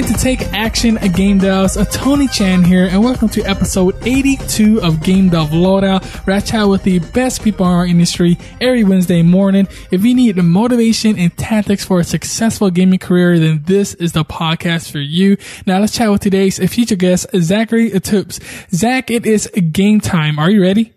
to Take Action Game Devs. Tony Chan here, and welcome to episode 82 of Game Dev Loadout, where I chat with the best people in our industry every Wednesday morning. If you need motivation and tactics for a successful gaming career, then this is the podcast for you. Now let's chat with today's feature guest, Zachary Toups. Zach, it is game time. Are you ready?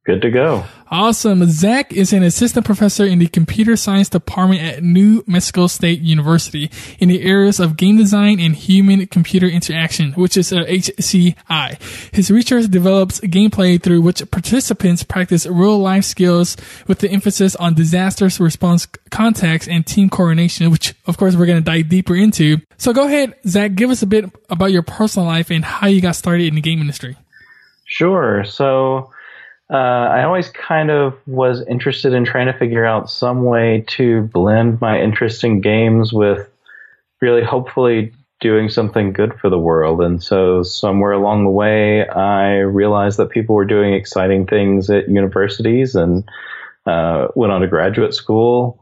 Good to go. Awesome. Zach is an assistant professor in the computer science department at New Mexico State University in the areas of game design and human computer interaction, which is HCI. His research develops gameplay through which participants practice real life skills with the emphasis on disaster response context and team coordination, which of course we're going to dive deeper into. So go ahead, Zach, give us a bit about your personal life and how you got started in the game industry. Sure. So I always kind of was interested in trying to figure out some way to blend my interest in games with really hopefully doing something good for the world. And so somewhere along the way, I realized that people were doing exciting things at universities and went on to graduate school,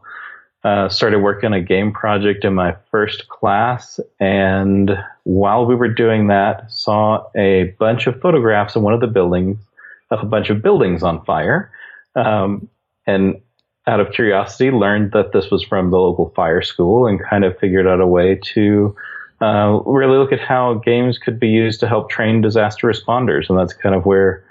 started working on a game project in my first class. And while we were doing that, saw a bunch of photographs in one of the buildings of a bunch of buildings on fire, and out of curiosity learned that this was from the local fire school and kind of figured out a way to really look at how games could be used to help train disaster responders. And that's kind of where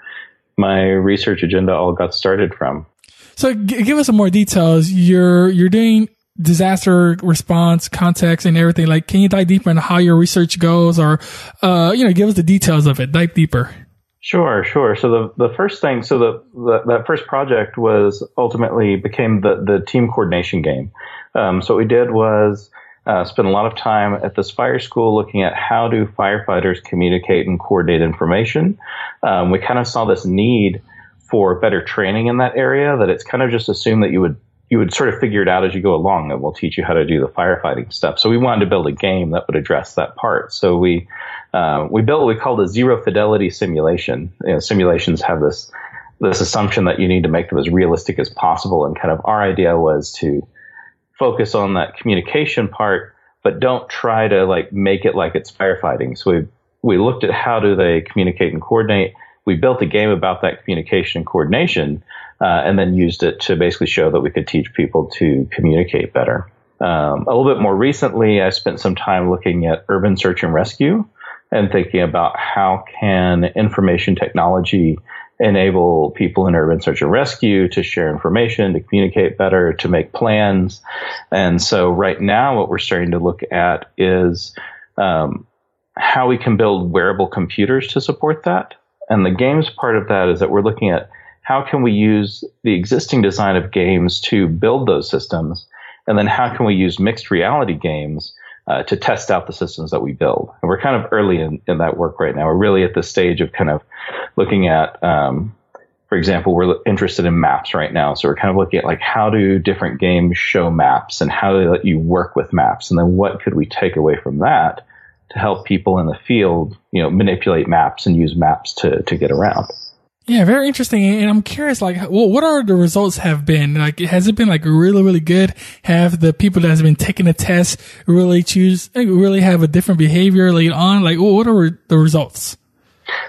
my research agenda all got started from. So give us some more details. You're doing disaster response context and everything. Like, can you dive deeper into how your research goes, or give us the details of it? Dive deeper. Sure. So the first thing, that first project was ultimately became the team coordination game. So what we did was spend a lot of time at this fire school looking at how do firefighters communicate and coordinate information. We kind of saw this need for better training in that area, that it's kind of just assumed that you would sort of figure it out as you go along, and we'll teach you how to do the firefighting stuff. So we wanted to build a game that would address that part. So we built what we called a zero-fidelity simulation. Simulations have this assumption that you need to make them as realistic as possible, and kind of our idea was to focus on that communication part, but don't try to make it like it's firefighting. So we looked at how do they communicate and coordinate. We built a game about that communication and coordination, and then used it to basically show that we could teach people to communicate better. A little bit more recently, I spent some time looking at urban search and rescue and thinking about how can information technology enable people in urban search and rescue to share information, to communicate better, to make plans. And so right now what we're starting to look at is how we can build wearable computers to support that. And the games part of that is that we're looking at how can we use the existing design of games to build those systems, and then how can we use mixed reality games to test out the systems that we build. And we're kind of early in that work right now. We're really at the stage of kind of looking at, for example, we're interested in maps right now. So we're kind of looking at how do different games show maps, and how do they let you work with maps, and then what could we take away from that to help people in the field, manipulate maps and use maps to get around. Yeah, very interesting. And I'm curious, what are the results have been? Has it been really, really good? Have the people that has been taking the test really have a different behavior later on? What are the results?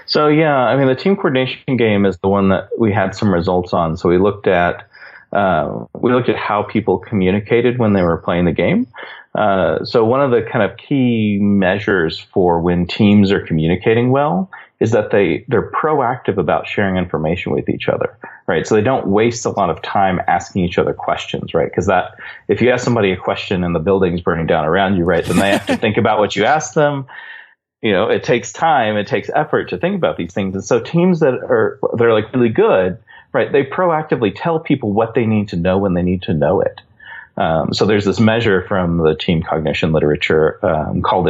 So, the team coordination game is the one that we had some results on. So we looked at how people communicated when they were playing the game. So one of the kind of key measures for when teams are communicating well is that they're proactive about sharing information with each other, right? So they don't waste a lot of time asking each other questions, right? Because if you ask somebody a question and the building's burning down around you, right, then they have to think about what you asked them. It takes time, it takes effort to think about these things. And so teams they're really good, right, they proactively tell people what they need to know when they need to know it. So there's this measure from the team cognition literature called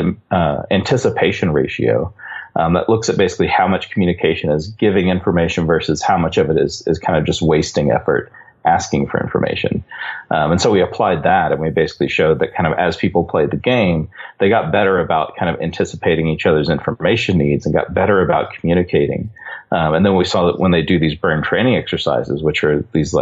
anticipation ratio that looks at basically how much communication is giving information versus how much of it is kind of just wasting effort asking for information. And so we applied that, and we basically showed that kind of as people played the game, they got better about kind of anticipating each other's information needs and got better about communicating. And then we saw that when they do these burn training exercises, which are these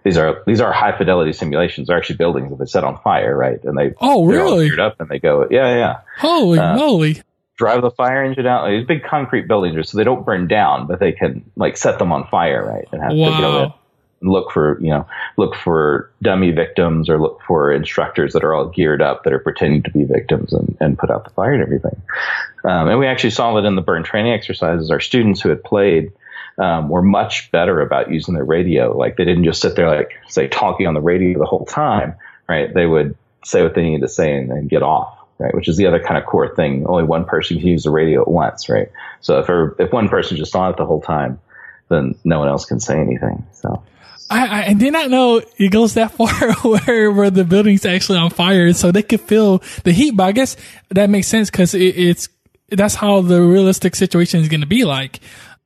these are high fidelity simulations. They're actually buildings that they set on fire, right? And they're all geared up and they go, yeah. Holy moly. Drive the fire engine out. These big concrete buildings, so they don't burn down, but they can like set them on fire, right? And have to go in and look for dummy victims or look for instructors that are all geared up that are pretending to be victims and put out the fire and everything. And we actually saw that in the burn training exercises. Our students who had played were much better about using their radio. Like they didn't just sit there, like say talking on the radio the whole time, right? They would say what they needed to say and get off. Right, which is the other kind of core thing. Only one person can use the radio at once, right? So if one person just on it the whole time, then no one else can say anything. So I did not know it goes that far where the building's actually on fire, so they could feel the heat. But I guess that makes sense because that's how the realistic situation is going to be like.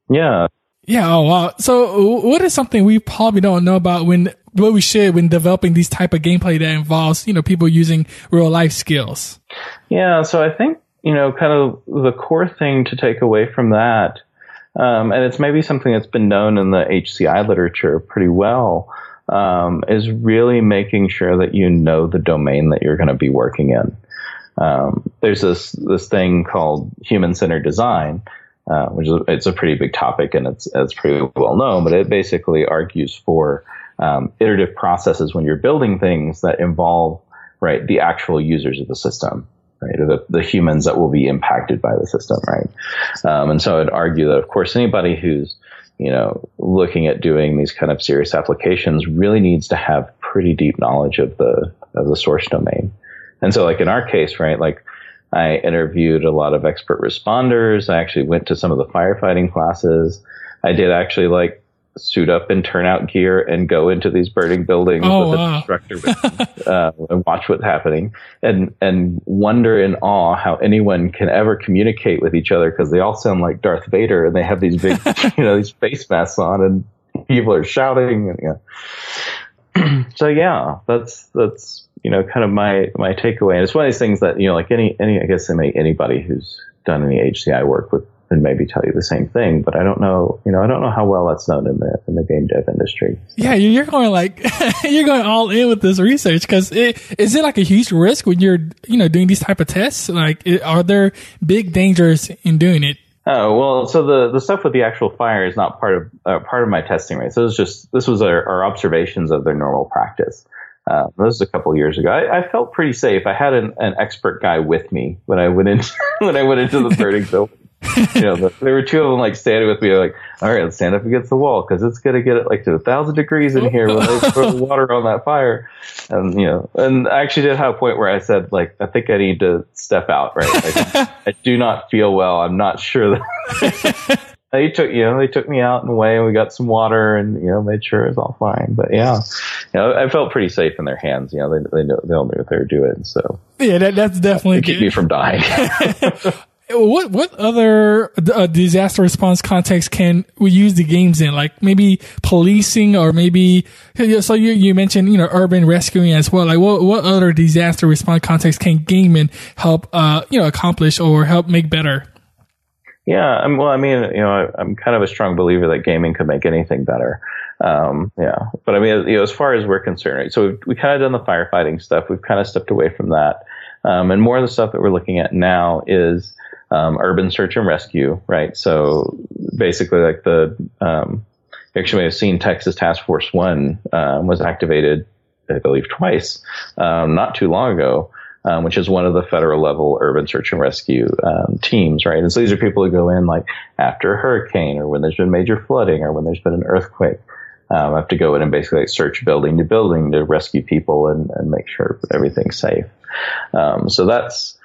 Yeah. Yeah. Oh wow. So what is something we probably don't know about when developing these type of gameplay that involves, people using real life skills? Yeah. So I think, kind of the core thing to take away from that, and it's maybe something that's been known in the HCI literature pretty well, is really making sure that you know the domain that you're going to be working in. There's this thing called human-centered design, it's a pretty big topic and it's pretty well known, but it basically argues for iterative processes when you're building things that involve, right, the actual users of the system, right, or the humans that will be impacted by the system, right? And so I'd argue that, of course, anybody who's, looking at doing these kind of serious applications really needs to have pretty deep knowledge of the source domain. And so, like in our case, right, like I interviewed a lot of expert responders. I actually went to some of the firefighting classes. I did actually like suit up in turnout gear and go into these burning buildings with an instructor and watch what's happening and wonder in awe how anyone can ever communicate with each other because they all sound like Darth Vader and they have these big, these face masks on and people are shouting. And, so yeah, that's kind of my takeaway. And it's one of these things that, like anybody who's done any HCI work would maybe tell you the same thing, but I don't know how well that's known in the game dev industry. Yeah, you're going you're going all in with this research because is it like a huge risk when you're, doing these type of tests? Like, are there big dangers in doing it? Oh, well, so the stuff with the actual fire is not part of my testing, right? So this was our observations of their normal practice. This was a couple of years ago. I felt pretty safe. I had an expert guy with me when I went into the burning building. There were two of them like standing with me. Like, all right, let's stand up against the wall because it's going to get it like to 1,000 degrees in here when they throw the water on that fire. And and I actually did have a point where I said, like, I think I need to step out. Right, I do not feel well. I'm not sure that. They took me out and away, and we got some water, and made sure it was all fine. But yeah, I felt pretty safe in their hands. They all knew what they were doing. So yeah, that's definitely keep me from dying. What other disaster response context can we use the games in? Like maybe policing, or maybe so you mentioned urban rescuing as well. Like what other disaster response context can gaming help accomplish or help make better? Yeah, I'm kind of a strong believer that gaming could make anything better. But as far as we're concerned, right, so we kind of done the firefighting stuff. We've kind of stepped away from that, and more of the stuff that we're looking at now is urban search and rescue, right? So basically, like actually, I've seen Texas Task Force 1 was activated, I believe, twice, not too long ago. Which is one of the federal level urban search and rescue teams, right? And so these are people who go in like after a hurricane or when there's been major flooding or when there's been an earthquake. Have to go in and basically like search building to building to rescue people and make sure everything's safe. So that's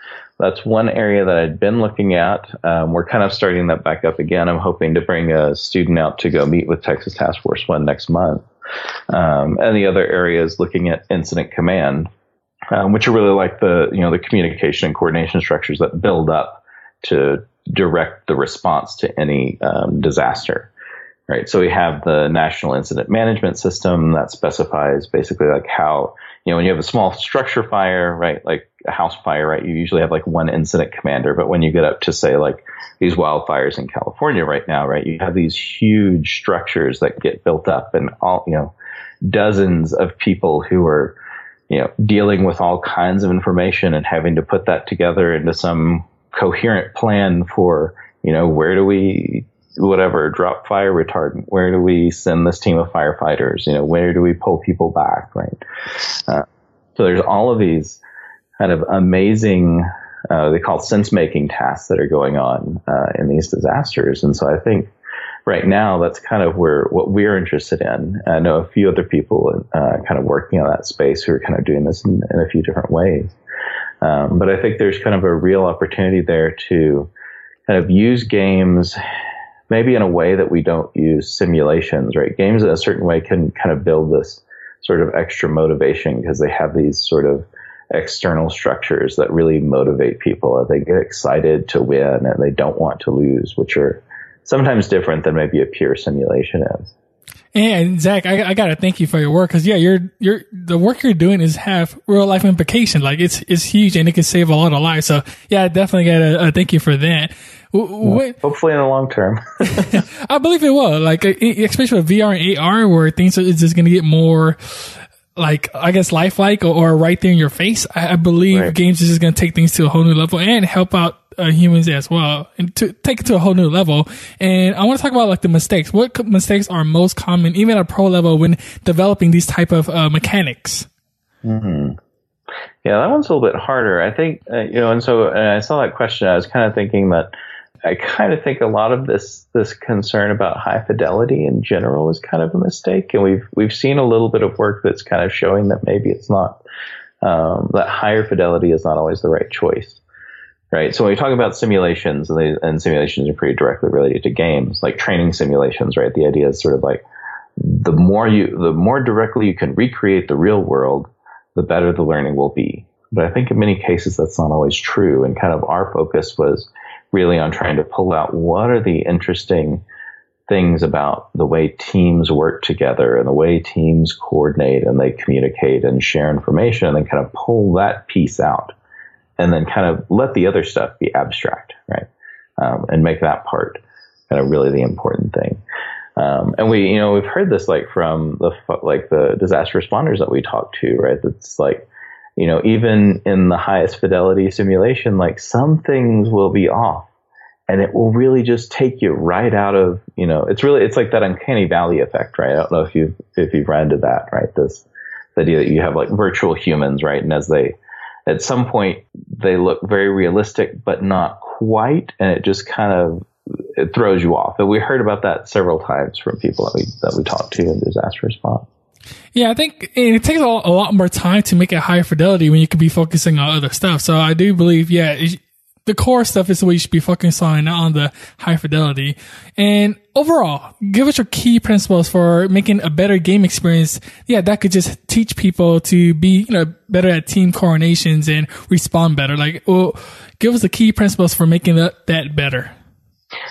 one area that I'd been looking at. We're kind of starting that back up again. I'm hoping to bring a student out to go meet with Texas Task Force 1 next month. And the other area is looking at incident command. Which are really like the communication and coordination structures that build up to direct the response to any disaster, right? So we have the National Incident Management System that specifies basically like how, when you have a small structure fire, right, like a house fire, right, you usually have like one incident commander. But when you get up to say like these wildfires in California right now, right, you have these huge structures that get built up and all, dozens of people who are, dealing with all kinds of information and having to put that together into some coherent plan for, where do we, drop fire retardant? Where do we send this team of firefighters? Where do we pull people back? Right. So there's all of these kind of amazing, they call sensemaking tasks that are going on, in these disasters. And so I think right now that's kind of what we're interested in. I know a few other people, kind of working on that space who are kind of doing this in a few different ways. But I think there's kind of a real opportunity there to kind of use games maybe in a way that we don't use simulations, right? Games in a certain way can kind of build this sort of extra motivation because they have these sort of external structures that really motivate people. They get excited to win and they don't want to lose, which are sometimes different than maybe a pure simulation is. And Zach, I gotta thank you for your work because the work you're doing is have real life implication. Like it's huge and it can save a lot of lives. So yeah, I definitely gotta thank you for that. Hopefully in the long term. I believe it will. Like especially with VR and AR where things are just gonna get more like, I guess, lifelike or right there in your face. I believe games is just gonna take things to a whole new level and help out humans as well, and to take it to a whole new level. And I want to talk about like the mistakes. What mistakes are most common, even at a pro level, when developing these type of mechanics? Mm-hmm. Yeah, that one's a little bit harder, I think. And so I saw that question. I was kind of thinking that I kind of think a lot of this concern about high fidelity in general is kind of a mistake, and we've seen a little bit of work that's kind of showing that maybe it's not, that higher fidelity is not always the right choice. Right. So when we talk about simulations, and simulations are pretty directly related to games, like training simulations, right? The idea is sort of like the more directly you can recreate the real world, the better the learning will be. But I think in many cases that's not always true. And kind of our focus was really on trying to pull out what are the interesting things about the way teams work together and the way teams coordinate and they communicate and share information, and then kind of pull that piece out. And then kind of let the other stuff be abstract, right? And make that part kind of really the important thing. And we've heard this like from the disaster responders that we talk to, right? That's like, even in the highest fidelity simulation, like some things will be off, and it will really just take you right out of, it's like that uncanny valley effect, right? I don't know if you've run into that, right? This idea that you have like virtual humans, right? And at some point, they look very realistic, but not quite, and it just kind of it throws you off. And we heard about that several times from people that we talked to in disaster response. Yeah, I think it takes a lot more time to make it higher fidelity when you could be focusing on other stuff. So I do believe, the core stuff is what you should be focusing on, not on the high fidelity. And overall, give us your key principles for making a better game experience. Yeah, that could just teach people to be, better at team coordinations and respond better. Like, give us the key principles for making that better.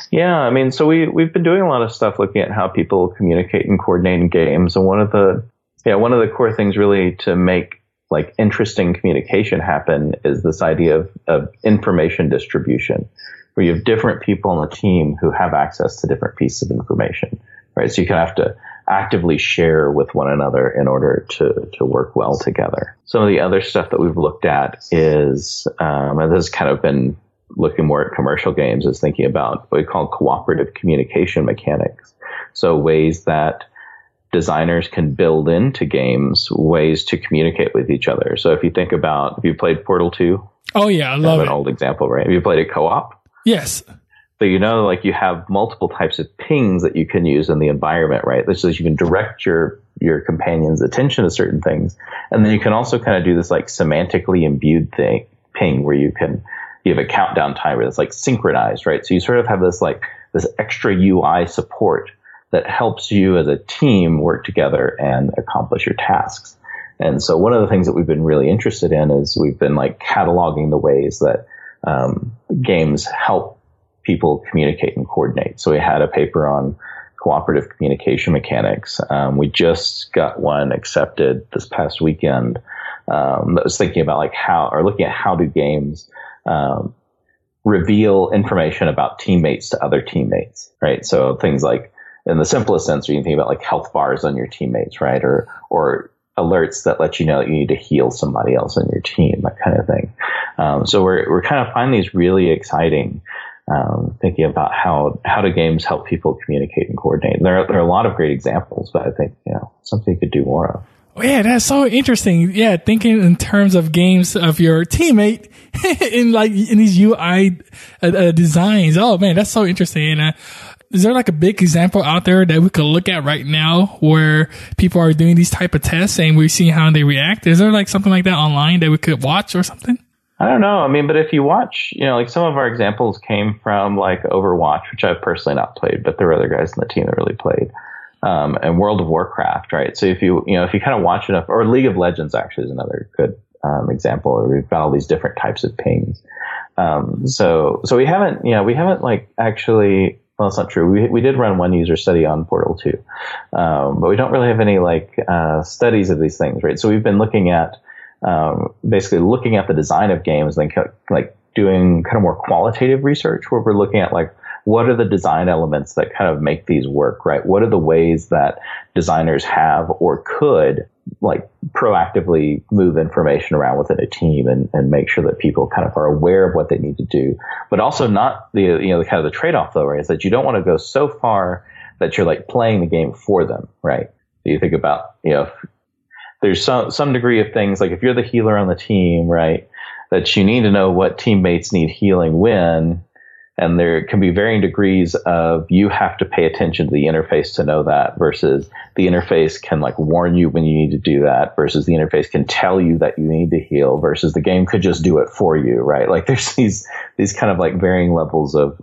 Yeah, I mean, so we've been doing a lot of stuff looking at how people communicate and coordinate in games. And one of the core things really to make like interesting communication happen is this idea of information distribution, where you have different people on the team who have access to different pieces of information, right? So you kind of have to actively share with one another in order to work well together. Some of the other stuff that we've looked at is, and this has kind of been looking more at commercial games, is thinking about what we call cooperative communication mechanics. So ways that designers can build into games ways to communicate with each other. So if you think about, have you played Portal 2? Oh yeah, I love it. An old example, right? Have you played it co-op? Yes. So like you have multiple types of pings that you can use in the environment, right? So you can direct your companion's attention to certain things. And then you can also kind of do this like semantically imbued ping where you have a countdown timer that's like synchronized, right? So you sort of have this extra UI support that helps you as a team work together and accomplish your tasks. And so one of the things that we've been really interested in is we've been like cataloging the ways that games help people communicate and coordinate. So we had a paper on cooperative communication mechanics. We just got one accepted this past weekend that was thinking about looking at how do games reveal information about teammates to other teammates, right? So things like in the simplest sense, or you can think about like health bars on your teammates, right? Or alerts that let you know that you need to heal somebody else on your team, that kind of thing. So we're kind of finding these really exciting, thinking about how do games help people communicate and coordinate. And there are a lot of great examples, but I think, something you could do more of. Oh, yeah, that's so interesting. Yeah, thinking in terms of games of your teammate in these UI designs. Oh man, that's so interesting. And is there like a big example out there that we could look at right now where people are doing these type of tests and we're seeing how they react? Is there like something like that online that we could watch or something? I don't know. I mean, but if you watch, like some of our examples came from like Overwatch, which I've personally not played, but there were other guys in the team that really played. And World of Warcraft, right? So if you kind of watch enough, or League of Legends actually is another good example. We've got all these different types of pings. So we haven't like actually. Well, it's not true. We did run one user study on Portal 2, but we don't really have any like studies of these things, right? So we've been looking at basically looking at the design of games, and like doing kind of more qualitative research where we're looking at like what are the design elements that kind of make these work, right? What are the ways that designers have or could like proactively move information around within a team and make sure that people kind of are aware of what they need to do, but also not the kind of the trade-off though, right? Is that you don't want to go so far that you're like playing the game for them, right? You think about, if there's some degree of things, like if you're the healer on the team, right, that you need to know what teammates need healing when. And there can be varying degrees of you have to pay attention to the interface to know that versus the interface can like warn you when you need to do that versus the interface can tell you that you need to heal versus the game could just do it for you, right? Like there's these kind of like varying levels of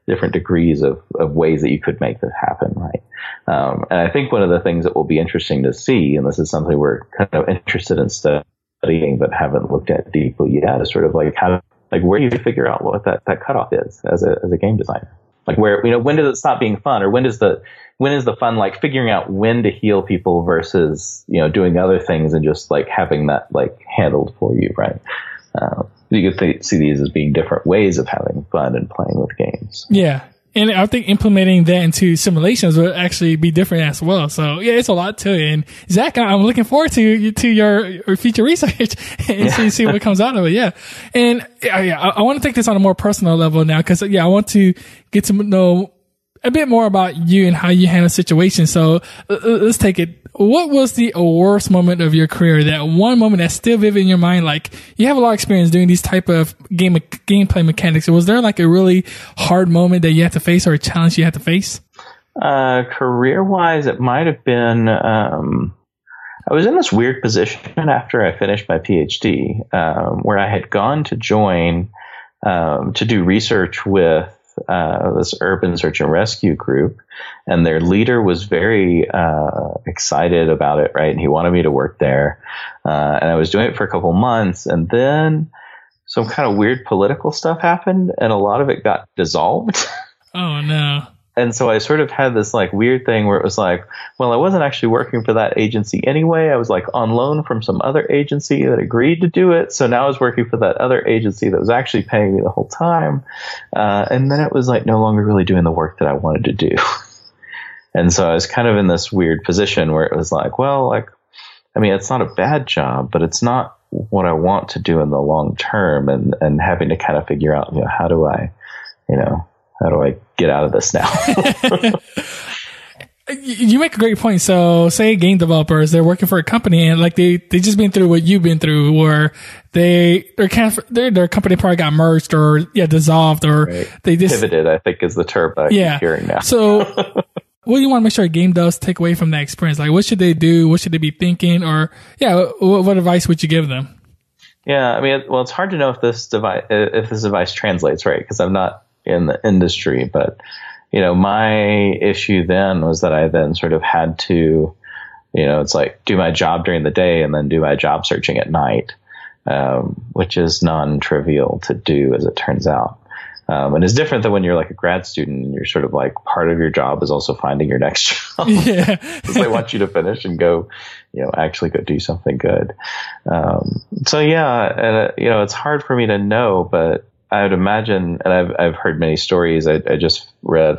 different degrees of ways that you could make this happen, right? And I think one of the things that will be interesting to see, and this is something we're kind of interested in studying but haven't looked at deeply yet, is sort of like where do you figure out what that cutoff is as a game designer? Like where, when does it stop being fun, or when is the fun like figuring out when to heal people versus, doing other things and just like having that like handled for you, right? You could see these as being different ways of having fun and playing with games. Yeah. And I think implementing that into simulations would actually be different as well. So yeah, it's a lot to it. And Zach, I'm looking forward to your future research and see what comes out of it. Yeah. And I want to take this on a more personal level now because I want to get to know a bit more about you and how you handle situations. So let's take it. What was the worst moment of your career? That one moment that's still vivid in your mind? Like you have a lot of experience doing these type of gameplay mechanics. Was there like a really hard moment that you had to face or a challenge you had to face? Career wise, it might have been, I was in this weird position after I finished my PhD, where I had gone to join, to do research with this urban search and rescue group, and their leader was very excited about it, right? And he wanted me to work there, and I was doing it for a couple months, and then some kind of weird political stuff happened, and a lot of it got dissolved. Oh no. And so I sort of had this like weird thing where it was like, well, I wasn't actually working for that agency anyway. I was like on loan from some other agency that agreed to do it. So now I was working for that other agency that was actually paying me the whole time. And then it was like no longer really doing the work that I wanted to do. And so I was kind of in this weird position where it was like, well, like, I mean, it's not a bad job, but it's not what I want to do in the long term, and having to kind of figure out, how do I get out of this now? You make a great point. So say game developers, they're working for a company and like they just been through what you've been through, where their company probably got merged or dissolved, or right. They just pivoted, I think is the term I keep hearing now. So what do you want to make sure a game does take away from that experience? Like what should they do? What should they be thinking? Or what advice would you give them? Yeah, I mean, well, it's hard to know if this device translates, right? Because I'm not in the industry, but my issue then was that I then sort of had to, it's like do my job during the day and then do my job searching at night, which is non-trivial to do, as it turns out. And it's different than when you're like a grad student and you're sort of like part of your job is also finding your next job. Yeah. Because they want you to finish and go, actually go do something good. And it's hard for me to know, but I would imagine, and I've heard many stories. I just read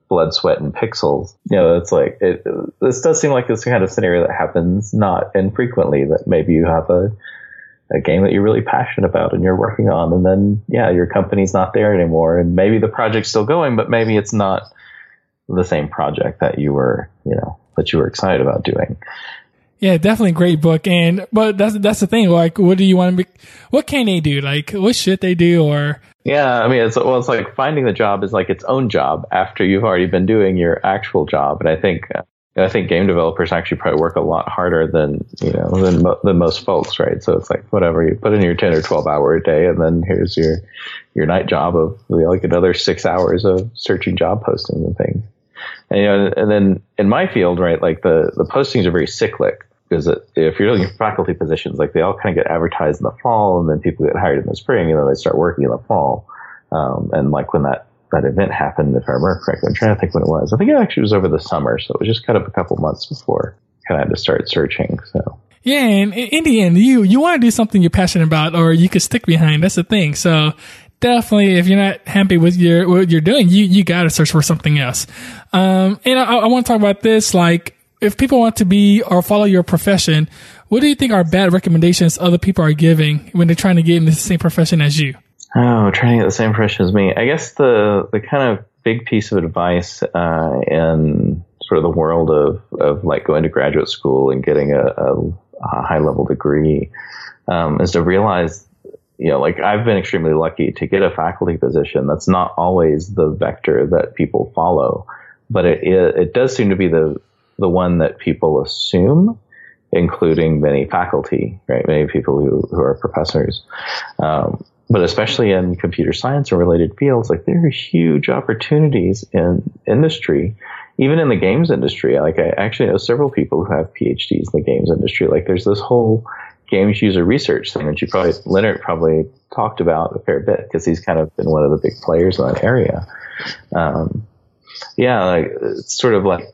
blood, sweat, and pixels. It's like, this does seem like this kind of scenario that happens not infrequently, that maybe you have a game that you're really passionate about and you're working on, and then, your company's not there anymore, and maybe the project's still going, but maybe it's not the same project that you were, that you were excited about doing. Yeah, definitely a great book. But that's the thing. Like, what do you want to be? What can they do? Like, what should they do? Or it's like finding the job is like its own job after you've already been doing your actual job. And I think game developers actually probably work a lot harder than most folks, right? So it's like, whatever, you put in your 10 or 12 hour a day, and then here's your night job of like another 6 hours of searching job postings and things. And then in my field, right, like the postings are very cyclic, because if you're looking for faculty positions, like they all kind of get advertised in the fall, and then people get hired in the spring, and then they start working in the fall. And like when that event happened, if I remember correctly, I'm trying to think when it was. I think it actually was over the summer, so it was just kind of a couple months before I kind of had to start searching. So yeah, and in the end, you want to do something you're passionate about, or you could stick behind. That's the thing. So definitely, if you're not happy with what you're doing, you got to search for something else. And I want to talk about this, like, if people want to be or follow your profession, what do you think are bad recommendations other people are giving when they're trying to get in the same profession as you? Oh, trying to get the same profession as me. I guess the kind of big piece of advice in sort of the world of like going to graduate school and getting a high level degree is to realize, like, I've been extremely lucky to get a faculty position. That's not always the vector that people follow, but it does seem to be the one that people assume, including many faculty, right? Many people who are professors. But especially in computer science and related fields, like, there are huge opportunities in industry, even in the games industry. Like, I actually know several people who have PhDs in the games industry. Like, there's this whole games user research thing, which Leonard probably talked about a fair bit, because he's kind of been one of the big players in that area. Like, it's sort of like,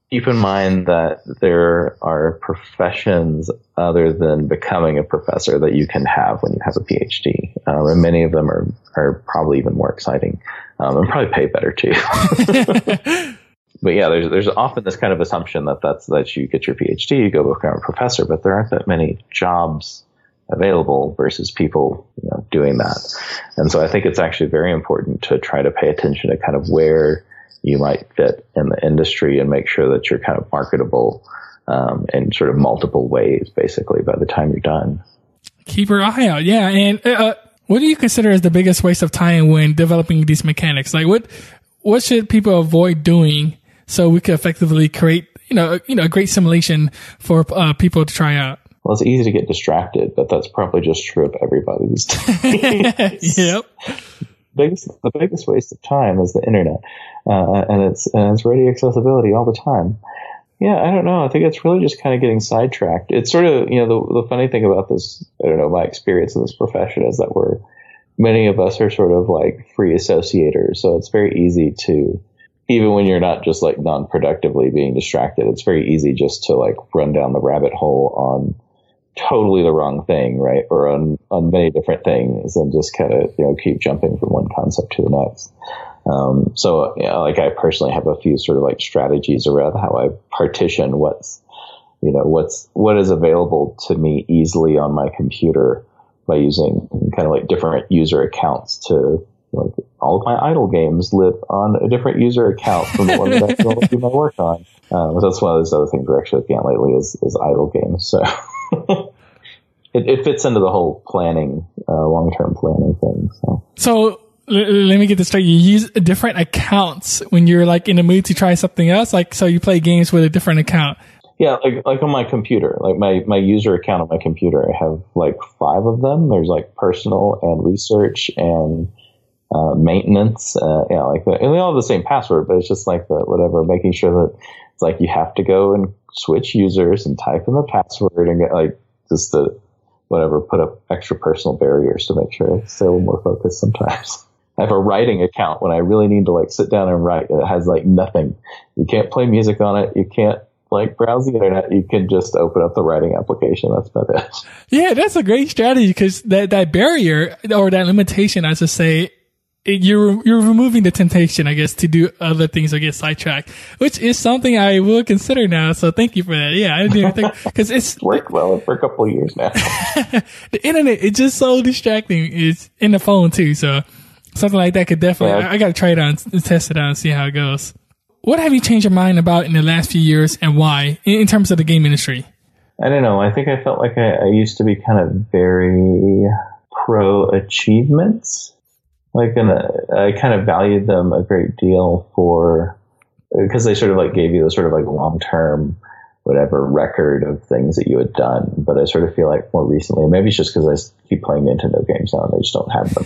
keep in mind that there are professions other than becoming a professor that you can have when you have a PhD. And many of them are probably even more exciting, and probably pay better too. But yeah, there's often this kind of assumption that you get your PhD, you go become a professor, but there aren't that many jobs available versus people doing that. And so I think it's actually very important to try to pay attention to kind of where you might fit in the industry, and make sure that you're kind of marketable in sort of multiple ways, basically, by the time you're done. Keep your eye out. Yeah. And what do you consider as the biggest waste of time when developing these mechanics? Like, what should people avoid doing so we could effectively create, a great simulation for people to try out? Well, it's easy to get distracted, but that's probably just true of everybody these days. Yep. The biggest waste of time is the internet, and it's ready accessibility all the time. Yeah, I don't know. I think it's really just kind of getting sidetracked. It's sort of, the funny thing about this, I don't know, my experience in this profession is that many of us are sort of like free associators. So it's very easy to, even when you're not just like non-productively being distracted, it's very easy just to like run down the rabbit hole on totally the wrong thing, right? Or on many different things, and just kind of, keep jumping from one concept to the next. So like, I personally have a few sort of like strategies around how I partition what is available to me easily on my computer by using kind of like different user accounts to, like, all of my idle games live on a different user account from the one that I normally do my work on. But that's one of those other things we're actually looking at lately is idle games. So it fits into the whole planning, long-term planning thing. So let me get this straight. You use different accounts when you're like in the mood to try something else. Like, so you play games with a different account. Yeah, like on my computer, like my user account on my computer, I have like 5 of them. There's like personal and research and maintenance, and they all have the same password, but it's just like making sure that it's like you have to go and switch users and type in the password and get like just to put up extra personal barriers to make sure I stay a little more focused sometimes. I have a writing account when I really need to like sit down and write. It has like nothing. You can't play music on it. You can't like browse the internet. You can just open up the writing application. That's about it. Yeah, that's a great strategy, because that barrier or that limitation, I should say, you're removing the temptation, I guess, to do other things or get sidetracked, which is something I will consider now. So thank you for that. Yeah, I didn't think because it's worked well for a couple of years now. The internet is just so distracting. It's in the phone too, so something like that could definitely. Yeah. I got to try it out and test it out and see how it goes. What have you changed your mind about in the last few years, and why, in terms of the game industry? I don't know. I think I felt like I used to be kind of very pro achievements. Like, I kind of valued them a great deal because they sort of like gave you the sort of like long-term, whatever record of things that you had done. But I sort of feel like more recently, maybe it's just because I keep playing Nintendo games now and they just don't have them.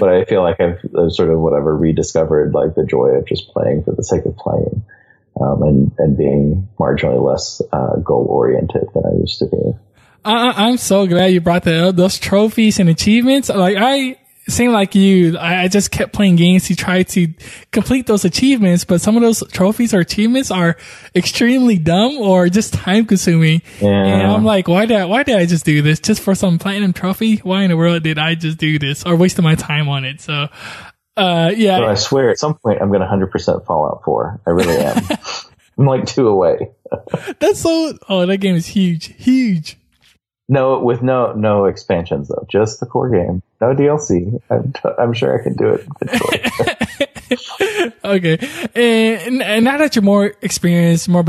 But I feel like I've sort of rediscovered like the joy of just playing for the sake of playing, and being marginally less goal-oriented than I used to be. I'm so glad you brought that up. Those trophies and achievements, like same like you, I just kept playing games to try to complete those achievements, but some of those trophies or achievements are extremely dumb or just time consuming. Yeah. And I'm like, why did I just do this? Just for some platinum trophy? Why in the world did I just do this or wasting my time on it? So, yeah. So I swear at some point I'm going to 100% Fallout 4. I really am. I'm like 2 away. That game is huge. No, with no expansions though, just the core game, no DLC. I'm sure I can do it. Okay, and now that you're more experienced, more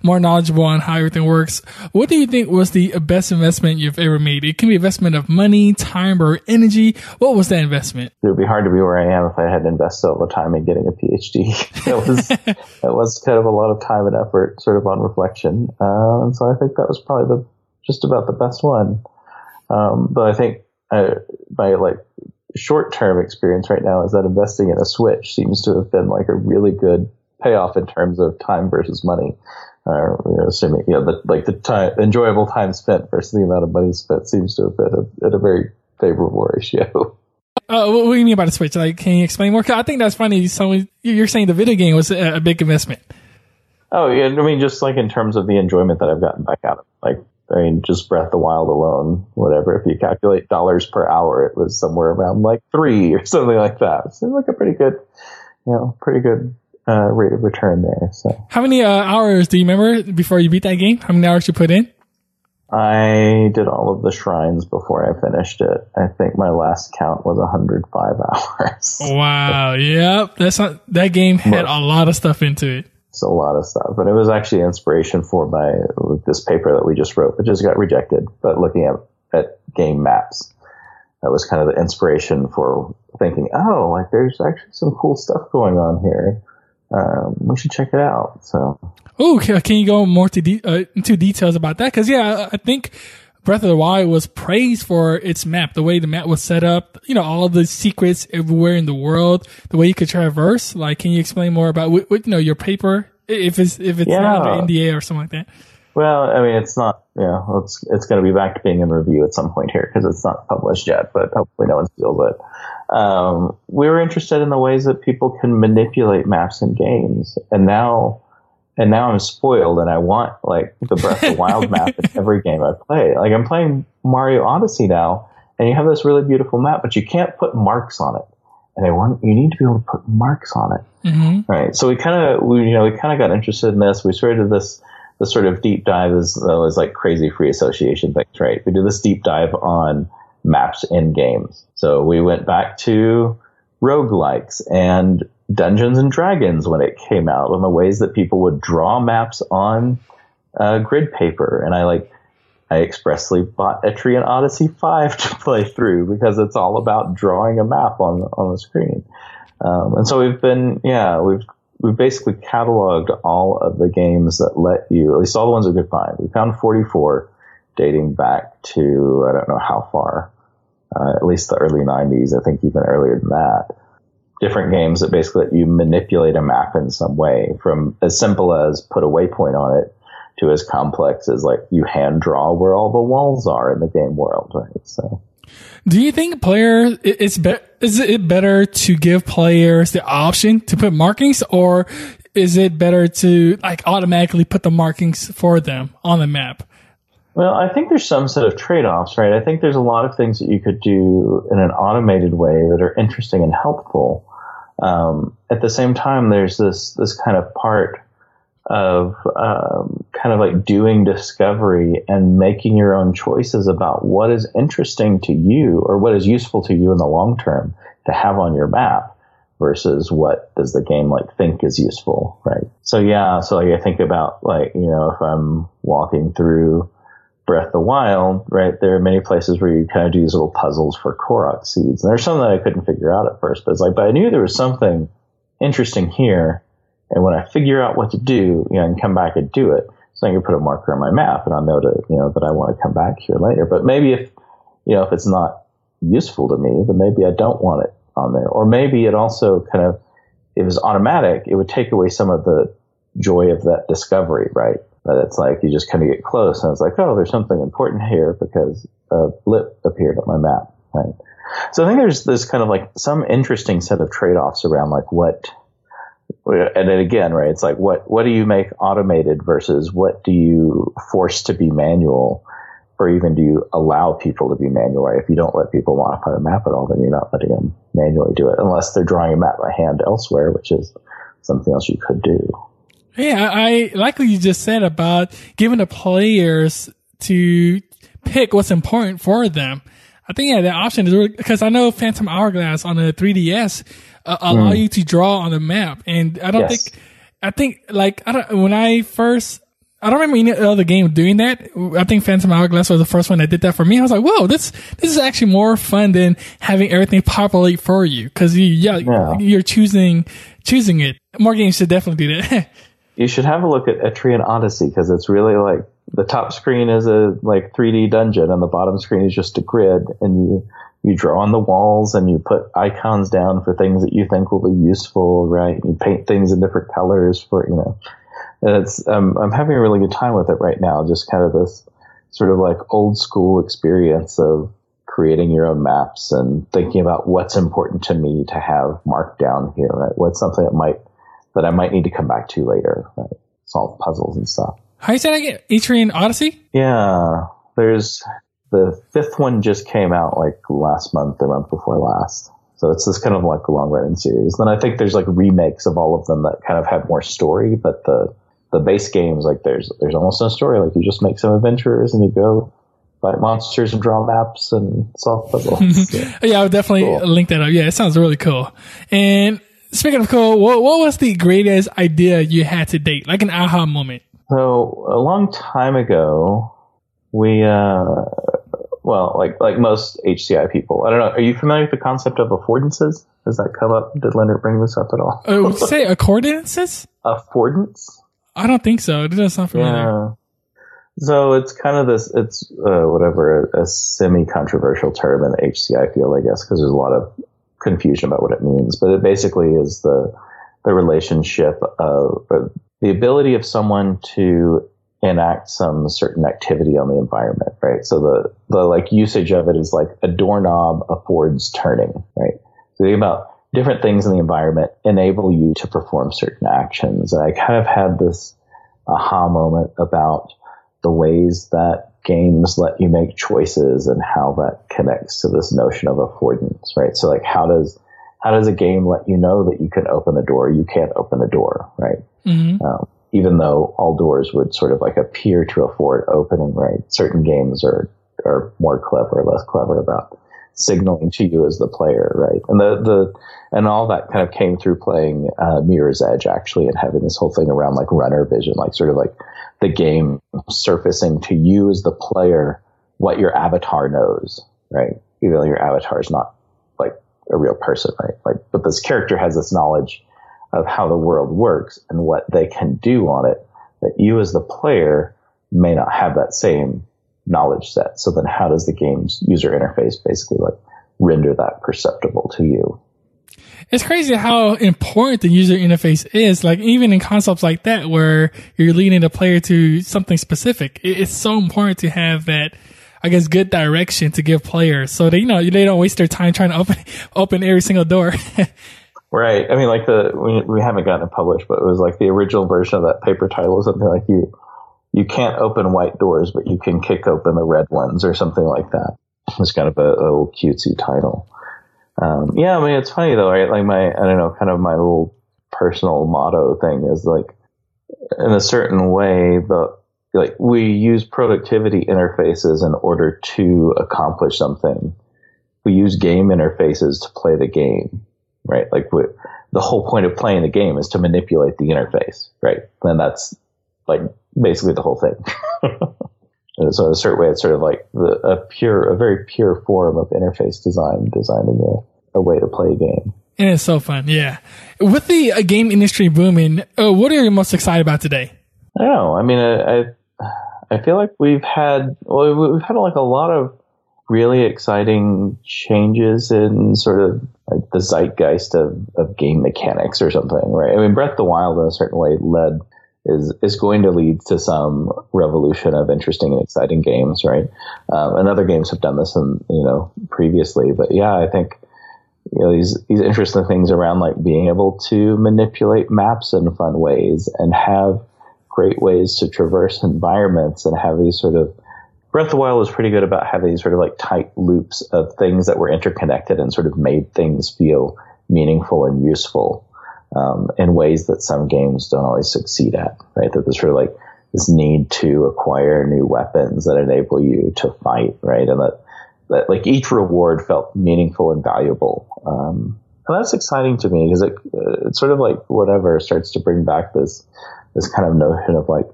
knowledgeable on how everything works, what do you think was the best investment you've ever made? It can be investment of money, time, or energy. What was that investment? It would be hard to be where I am if I hadn't invested all the time in getting a PhD. That was kind of a lot of time and effort, sort of on reflection. And so I think that was probably just about the best one. But I think my like short-term experience right now is that investing in a Switch seems to have been like a really good payoff in terms of time versus money. Assuming, the time, enjoyable time spent versus the amount of money spent seems to have been at a very favorable ratio. What do you mean by the Switch? Like, can you explain more? 'Cause I think that's funny. You're saying the video game was a big investment. Oh, yeah. I mean, just like in terms of the enjoyment that I've gotten back out of it. Just Breath of the Wild alone, whatever. If you calculate dollars per hour, it was somewhere around like 3 or something like that. It seemed like a pretty good rate of return there. So, how many hours do you remember before you beat that game? How many hours you put in? I did all of the shrines before I finished it. I think my last count was 105 hours. Wow. Yep. That game had a lot of stuff into it. A lot of stuff, but it was actually inspiration for this paper that we just wrote, but just got rejected. But looking at game maps, that was kind of the inspiration for thinking, there's actually some cool stuff going on here. We should check it out. So, can you go more into details about that? Because I think Breath of the Wild was praised for its map, the way the map was set up, all of the secrets everywhere in the world, the way you could traverse. Like, can you explain more about your paper, if it's not an NDA or something like that? Well, I mean, it's not, it's going to be back to being in review at some point here because it's not published yet, but hopefully no one steals it. We were interested in the ways that people can manipulate maps in games, and now I'm spoiled and I want like the Breath of the Wild map in every game I play. Like, I'm playing Mario Odyssey now and you have this really beautiful map, but you can't put marks on it. And you need to be able to put marks on it. Mm-hmm. Right. So we kind of got interested in this. We started this sort of deep dive is like crazy free association things, right? We did this deep dive on maps in games. So we went back to roguelikes and Dungeons and Dragons when it came out, and the ways that people would draw maps on grid paper. And I expressly bought Etrian Odyssey 5 to play through because it's all about drawing a map on the screen. And so we've basically cataloged all of the games that let you, at least all the ones we could find. We found 44 dating back to, I don't know how far, at least the early 90s, I think even earlier than that. Different games that basically let you manipulate a map in some way, from as simple as put a waypoint on it to as complex as like you hand draw where all the walls are in the game world, right? So, do you think is it better to give players the option to put markings, or is it better to like automatically put the markings for them on the map? Well, I think there's some set of trade-offs, right? I think there's a lot of things that you could do in an automated way that are interesting and helpful. At the same time, there's this kind of part of kind of like doing discovery and making your own choices about what is interesting to you or what is useful to you in the long term to have on your map versus what does the game like think is useful, right? So yeah, so like I think about like, you know, if I'm walking through Breath of the Wild, right, there are many places where you kind of do these little puzzles for Korok seeds. And there's some that I couldn't figure out at first, but it's like, but I knew there was something interesting here. And when I figure out what to do, you know, I can come back and do it. So I can put a marker on my map and I'll know to, you know, that I want to come back here later. But maybe if, you know, if it's not useful to me, then maybe I don't want it on there. Or maybe it also kind of, if it was automatic, it would take away some of the joy of that discovery, right? That it's like you just kind of get close and it's like, oh, there's something important here because a blip appeared on my map, right? So I think there's this kind of like some interesting set of trade-offs around like what, and then again, right, it's like what do you make automated versus what do you force to be manual, or even do you allow people to be manual? Right? If you don't let people modify the map at all, then you're not letting them manually do it unless they're drawing a map by hand elsewhere, which is something else you could do. Yeah, I like what you just said about giving the players to pick what's important for them. I think, yeah, that option is really, because I know Phantom Hourglass on the 3DS allow you to draw on the map. And I don't when I don't remember any other game doing that. I think Phantom Hourglass was the first one that did that for me. I was like, whoa, this is actually more fun than having everything populate for you. Cause you're choosing it. More games should definitely do that. You should have a look at Etrian Odyssey because it's really like the top screen is a like 3D dungeon and the bottom screen is just a grid, and you draw on the walls and you put icons down for things that you think will be useful, right? You paint things in different colors for, you know, and it's, I'm having a really good time with it right now. Just kind of this sort of like old school experience of creating your own maps and thinking about what's important to me to have marked down here, right? What's something that I might need to come back to later, right? Solve puzzles and stuff. How you said again? Etrian Odyssey? Yeah. There's the 5th one just came out like last month, the month before last. So it's this kind of like a long running series. Then I think there's like remakes of all of them that kind of have more story, but the base games, like there's almost no story. Like you just make some adventures and you go fight monsters and draw maps and solve puzzles. Yeah, I would definitely link that up. Yeah, it sounds really cool. And speaking of cool, what was the greatest idea you had to date? Like an aha moment. So a long time ago, we, like most HCI people, I don't know. Are you familiar with the concept of affordances? Does that come up? Did Leonard bring this up at all? Would you say accordances? Affordance? I don't think so. It doesn't sound familiar. Yeah. So it's kind of this, it's, a semi-controversial term in the HCI field, I guess, because there's a lot of confusion about what it means. But it basically is the relationship of, or the ability of someone to enact some certain activity on the environment, right? So the like usage of it is like a doorknob affords turning, right? So think about different things in the environment enable you to perform certain actions. And I kind of had this aha moment about the ways that games let you make choices and how that connects to this notion of affordance, right? So like how does a game let you know that you can open a door? You can't open a door, right? Mm-hmm. Even though all doors would sort of like appear to afford opening, right? Certain games are more clever or less clever about signaling to you as the player, right? And and all that kind of came through playing Mirror's Edge actually, and having this whole thing around like runner vision, like sort of like the game surfacing to you as the player what your avatar knows, right? Even though your avatar is not like a real person, right? Like, but this character has this knowledge of how the world works and what they can do on it that you as the player may not have that same knowledge set. So then how does the game's user interface basically like render that perceptible to you? It's crazy how important the user interface is. Like even in concepts like that where you're leading the player to something specific, it's so important to have that, I guess, good direction to give players so they, they don't waste their time trying to open every single door. Right. I mean, like we haven't gotten it published, but it was like the original version of that paper title, something like you can't open white doors, but you can kick open the red ones or something like that. It's kind of a little cutesy title. Yeah, I mean, it's funny though, right? Like I don't know, kind of my little personal motto thing is like, in a certain way, we use productivity interfaces in order to accomplish something. We use game interfaces to play the game, right? Like the whole point of playing the game is to manipulate the interface, right? And that's like basically the whole thing. And so in a certain way, it's sort of like a very pure form of interface designing a way to play a game. And it's so fun, yeah. With the game industry booming, what are you most excited about today? I don't know. I mean, I feel like we've had like a lot of really exciting changes in sort of like the zeitgeist of game mechanics or something, right? I mean, Breath of the Wild in a certain way is going to lead to some revolution of interesting and exciting games, right? And other games have done this previously, but yeah, I think, these interesting things around like being able to manipulate maps in fun ways and have great ways to traverse environments and have these sort of Breath of the Wild was pretty good about having these sort of like tight loops of things that were interconnected and sort of made things feel meaningful and useful in ways that some games don't always succeed at, right? That there's sort of like this need to acquire new weapons that enable you to fight, right? And that like each reward felt meaningful and valuable. And that's exciting to me because it's sort of like whatever starts to bring back this kind of notion of like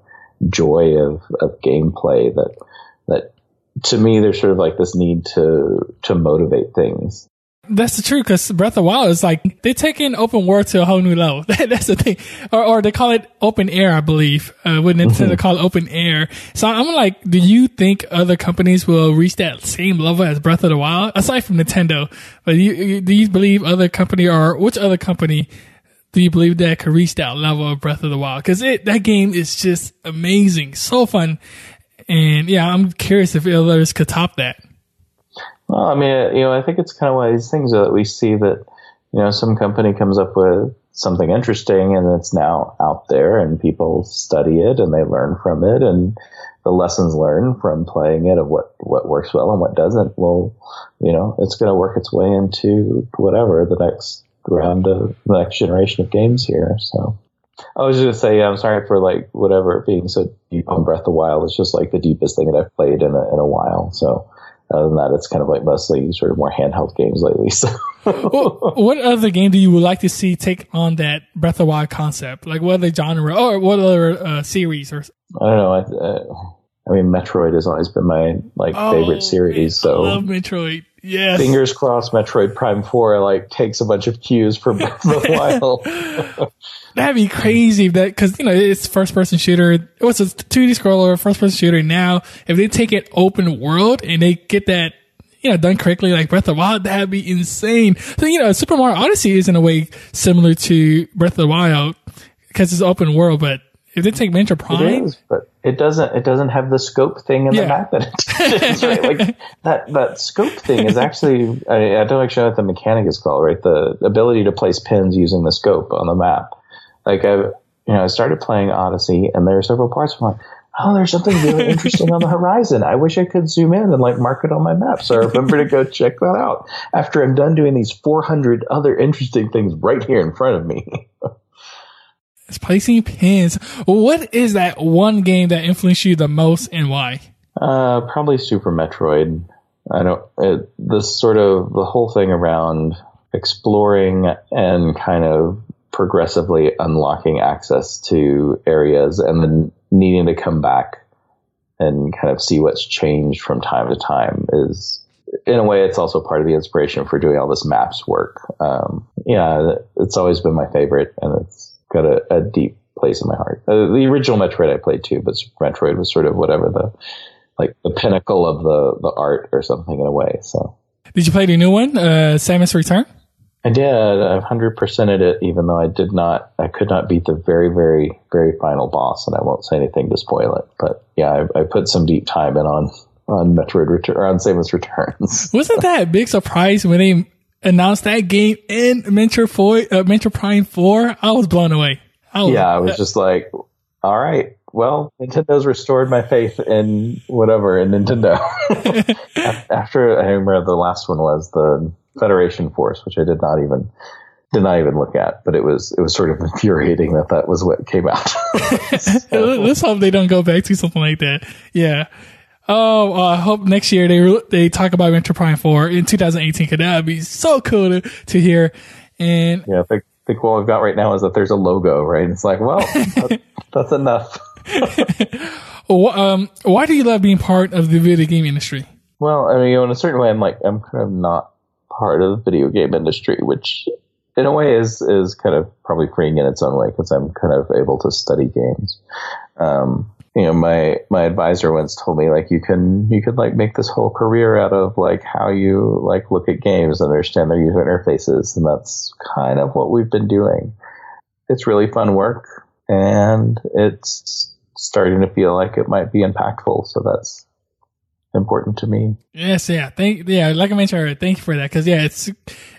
joy of gameplay that to me, there's sort of like this need to motivate things. That's the truth, because Breath of the Wild is like, they're taking open world to a whole new level. That's the thing. Or they call it open air, I believe, when Nintendo call it open air. So I'm like, do you think other companies will reach that same level as Breath of the Wild? Aside from Nintendo, but do you believe other company, or which other company do you believe that could reach that level of Breath of the Wild? Because that game is just amazing, so fun. And yeah, I'm curious if others could top that. Well, I mean, I think it's kind of one of these things that we see that, some company comes up with something interesting and it's now out there and people study it and they learn from it, and the lessons learned from playing it of what works well and what doesn't, well, it's going to work its way into whatever the next round of the next generation of games here. So I was just going to say, I'm sorry for like whatever being so deep on Breath of the Wild. It's just like the deepest thing that I've played in a while. So other than that, it's kind of like mostly sort of more handheld games lately. So, what other game do you would like to see take on that Breath of the Wild concept? Like what other genre or what other series? Or I don't know. I mean, Metroid has always been my favorite series. So I love Metroid. Yes. Fingers crossed, Metroid Prime 4 takes a bunch of cues from Breath of the Wild. That'd be crazy because it's first person shooter. It was a 2D scroller, first person shooter. Now, if they take it open world and they get that, done correctly like Breath of the Wild, that'd be insane. So, Super Mario Odyssey is in a way similar to Breath of the Wild because it's open world, but if they take Metroid Prime, it is, but it doesn't have the scope thing in the map that it's right. Like that scope thing is actually, I don't actually know what the mechanic is called, right? The ability to place pins using the scope on the map. Like I started playing Odyssey and there are several parts where I'm like, oh, there's something really interesting on the horizon. I wish I could zoom in and mark it on my map. So I remember to go check that out after I'm done doing these 400 other interesting things right here in front of me. It's placing pins. What is that one game that influenced you the most and why? Probably Super Metroid. This sort of the whole thing around exploring and kind of progressively unlocking access to areas and then needing to come back and kind of see what's changed from time to time is, in a way, it's also part of the inspiration for doing all this maps work. It's always been my favorite and it's got a deep place in my heart. The original Metroid I played too, but Super Metroid was sort of whatever the pinnacle of the art or something in a way. So, did you play the new one, Samus Return? I did. I 100%ed it, even though I could not beat the very, very, very final boss, and I won't say anything to spoil it. But yeah, I put some deep time in on Metroid Return, or on Samus Returns. Wasn't that a big surprise when they announced that game in Metroid Prime 4? I was blown away. I was just like, all right, well, Nintendo's restored my faith in whatever in Nintendo. After I remember the last one was the Federation Force, which I did not even look at, but it was sort of infuriating that was what came out. So. Let's hope they don't go back to something like that. Yeah. Oh, I hope next year they talk about Metroid Prime 4 in 2018, because that would be so cool to hear. And yeah, I think what we've got right now is that there's a logo, right? It's like, well, that's enough. Why do you love being part of the video game industry? Well, I mean, in a certain way, I'm kind of not part of the video game industry, which in a way is kind of probably freeing in its own way, because I'm kind of able to study games. My advisor once told me, like, you could like make this whole career out of like how you like look at games and understand their user interfaces, and that's kind of what we've been doing. It's really fun work, and it's starting to feel like it might be impactful, so that's important to me. Yes, yeah. Like I mentioned earlier, thank you for that, because it's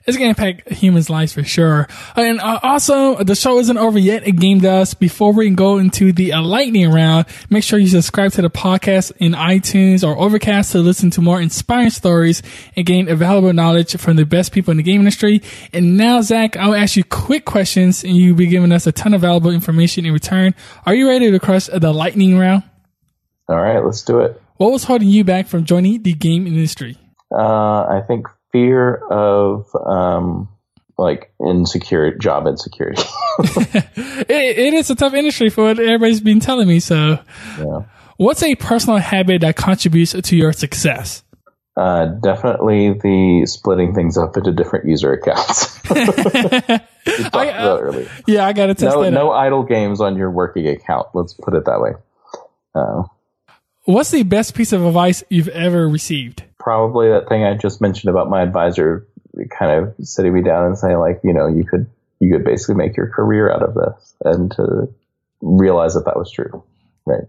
gonna impact humans' lives for sure. And also, the show isn't over yet at Game Dust. Before we go into the lightning round, make sure you subscribe to the podcast in iTunes or Overcast to listen to more inspiring stories and gain valuable knowledge from the best people in the game industry. And now, Zach, I'll ask you quick questions, and you'll be giving us a ton of valuable information in return. Are you ready to crush the lightning round? All right, let's do it. What was holding you back from joining the game industry? I think fear of job insecurity. It is a tough industry for what everybody's been telling me. So, yeah. What's a personal habit that contributes to your success? Definitely the splitting things up into different user accounts. We talked about earlier. Yeah, I got to test that. No idle games on your working account. Let's put it that way. What's the best piece of advice you've ever received? Probably that thing I just mentioned about my advisor kind of sitting me down and saying, like, you could basically make your career out of this, and to realize that was true, right?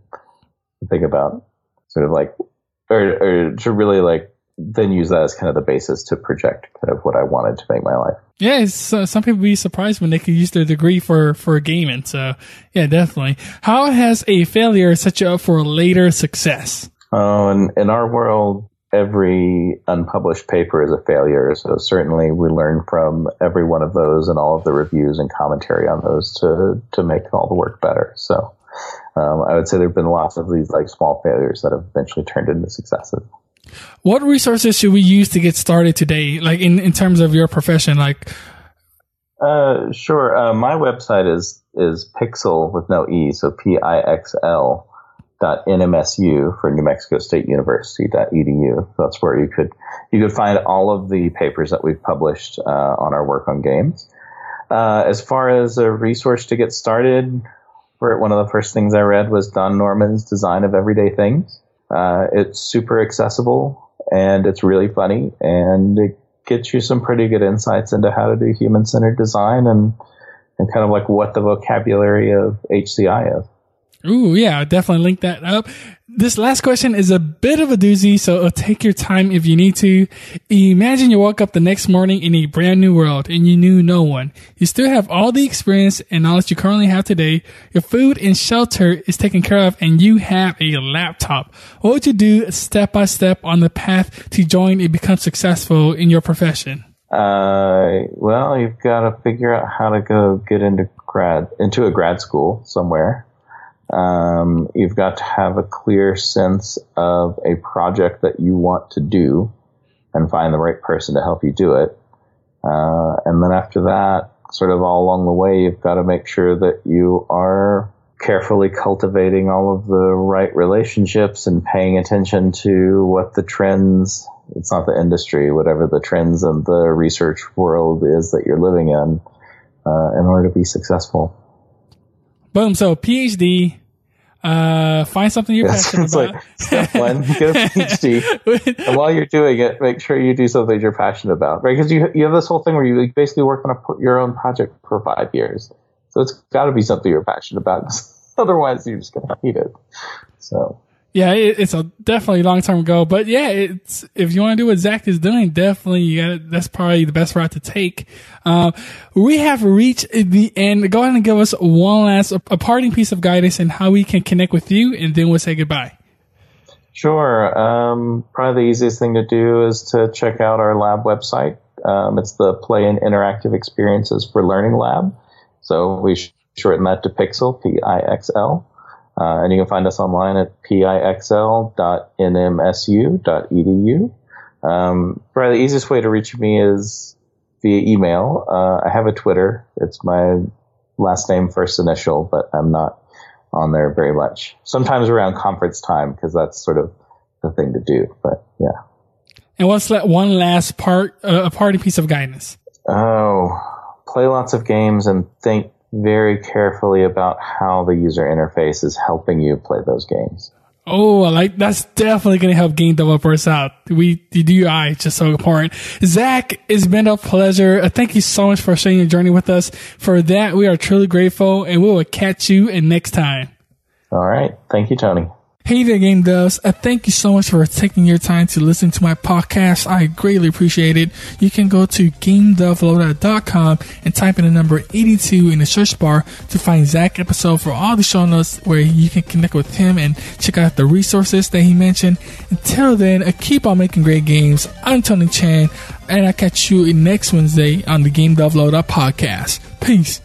Think about sort of like, or to really like then use that as kind of the basis to project kind of what I wanted to make my life. Yeah, some people be surprised when they could use their degree for gaming. So, yeah, definitely. How has a failure set you up for later success? Oh, in our world, every unpublished paper is a failure. So certainly we learn from every one of those and all of the reviews and commentary on those to make all the work better. So I would say there have been lots of these like small failures that have eventually turned into successes. What resources should we use to get started today, like in terms of your profession? Like, sure. My website is Pixel with no E, so PIXL.NMSU for New Mexico State University.edu. That's where you could find all of the papers that we've published on our work on games. As far as a resource to get started, one of the first things I read was Don Norman's Design of Everyday Things. It's super accessible, and it's really funny, and it gets you some pretty good insights into how to do human-centered design and kind of like what the vocabulary of HCI is. Ooh, yeah, I'll definitely link that up. This last question is a bit of a doozy, so take your time if you need to. Imagine you woke up the next morning in a brand new world and you knew no one. You still have all the experience and knowledge you currently have today. Your food and shelter is taken care of, and you have a laptop. What would you do step by step on the path to join and become successful in your profession? Well, you've got to figure out how to go get into a grad school somewhere. You've got to have a clear sense of a project that you want to do and find the right person to help you do it. And then after that, sort of all along the way, you've got to make sure that you are carefully cultivating all of the right relationships and paying attention to what the trends, it's not the industry, whatever the trends in the research world is that you're living in order to be successful. Boom. So PhD, find something you're passionate about. Like step one, get a PhD. And while you're doing it, make sure you do something you're passionate about, right? Because you have this whole thing where you basically work on your own project for 5 years. So it's got to be something you're passionate about. Otherwise, you're just going to hate it. So. Yeah, it's a definitely long-term goal, but yeah, it's, if you want to do what Zach is doing, definitely that's probably the best route to take. We have reached the end. Go ahead and give us one last, a parting piece of guidance and how we can connect with you, and then we'll say goodbye. Sure. Probably the easiest thing to do is to check out our lab website. It's the Play and Interactive Experiences for Learning Lab. So we shorten that to Pixel, Pixl. And you can find us online at pixl.nmsu.edu. Probably the easiest way to reach me is via email. I have a Twitter. It's my last name, first initial, but I'm not on there very much. Sometimes around conference time, because that's sort of the thing to do. But yeah. And what's that one last a party piece of guidance? Oh, play lots of games and think very carefully about how the user interface is helping you play those games. Oh, that's definitely going to help game developers out. The UI is just so important. Zach, it's been a pleasure. Thank you so much for sharing your journey with us. For that, we are truly grateful, and we will catch you next time. All right. Thank you, Tony. Hey there, game devs. Thank you so much for taking your time to listen to my podcast. I greatly appreciate it. You can go to gamedevloader.com and type in the number 82 in the search bar to find Zach's episode for all the show notes where you can connect with him and check out the resources that he mentioned. Until then, keep on making great games. I'm Tony Chan, and I'll catch you next Wednesday on the Game Dev Loader podcast. Peace.